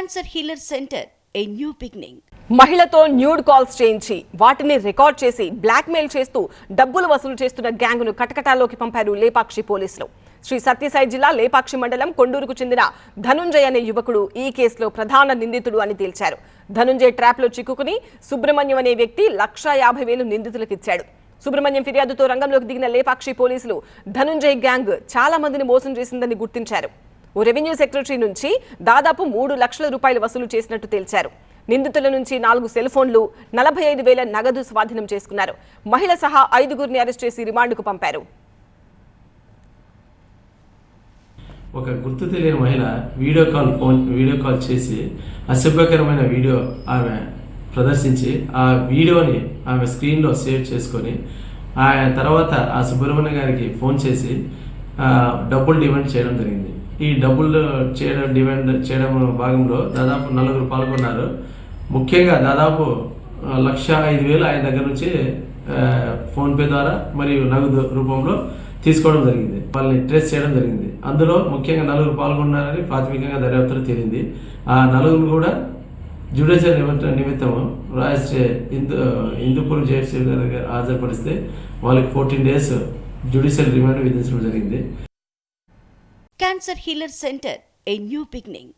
Cancer Healer Center, a new beginning. మహిళతో nude calls చేయించి వాటిని రికార్డ్ చేసి బ్లాక్మెయిల్ చేస్తూ డబ్బులు వసూలు చేస్తున్న గ్యాంగ్ను కటకటాల్లోకి పంపారు లేపాక్షి పోలీసులు. శ్రీ సత్యసాయి జిల్లా లేపాక్షి మండలం కొండూరుకు చెందిన ధనుంజయ్ అనే యువకుడు ఈ కేసులో ప్రధాన నిందితుడు అని తేల్చారు. ధనుంజయ్ ట్రాప్లో చిక్కుకుని సుబ్రహ్మణ్యం అనే వ్యక్తి 1,50,000 నిందితులకు ఇచ్చాడు. సుబ్రహ్మణ్యం ఫిర్యాదుతో రంగంలోకి దిగిన లేపాక్షి పోలీసులు ధనుంజయ్ గ్యాంగ్ చాలా మందిని మోసం చేసిందని గుర్తించారు. ఓ రెవెన్యూ సెక్రటరీ నుంచి దాదాపు 3 లక్షల రూపాయలు వసూలు చేసినట్టు తేల్చారు. నిందితుల నుంచి 4 సెల్ ఫోన్లు, 45,000 నగదు స్వాధీనం చేసుకున్నారు. మహిళ సహా 5గురిని అరెస్ట్ చేసి రిమాండ్కు పంపారు. ఒక గుర్తు తెలియని మహిళ వీడియో కాల్ చేసి అసభ్యకరమైన వీడియో ఆమె ప్రదర్శించి ఆ వీడియోని ఆమె స్క్రీన్లో సేవ్ చేసుకొని ఆ తర్వాత ఆ సుబ్రహ్మణ్య గారికి ఫోన్ చేసి డబ్బులు డిమాండ్ చేయడం జరిగింది. ఈ డబ్బులు డిమాండ్ చేయడం భాగంలో దాదాపు 4 పాల్గొన్నారు. ముఖ్యంగా దాదాపు 1,05,000 ఆయన దగ్గర నుంచి ఫోన్పే ద్వారా మరియు నగదు రూపంలో తీసుకోవడం జరిగింది. వాళ్ళని ట్రేస్ చేయడం జరిగింది. అందులో ముఖ్యంగా 4 పాల్గొన్నారని ప్రాథమికంగా దర్యాప్తులో తేలింది. ఆ 4 కూడా జ్యుడిషియల్ నిమిత్తం హిందూపూర్ జేఎఫ్సీ దగ్గర హాజరుపరిస్తే వాళ్ళకి 14 days జ్యుడిషియల్ రిమాండ్ విధించడం జరిగింది. Cancer Healer Center, a new beginning.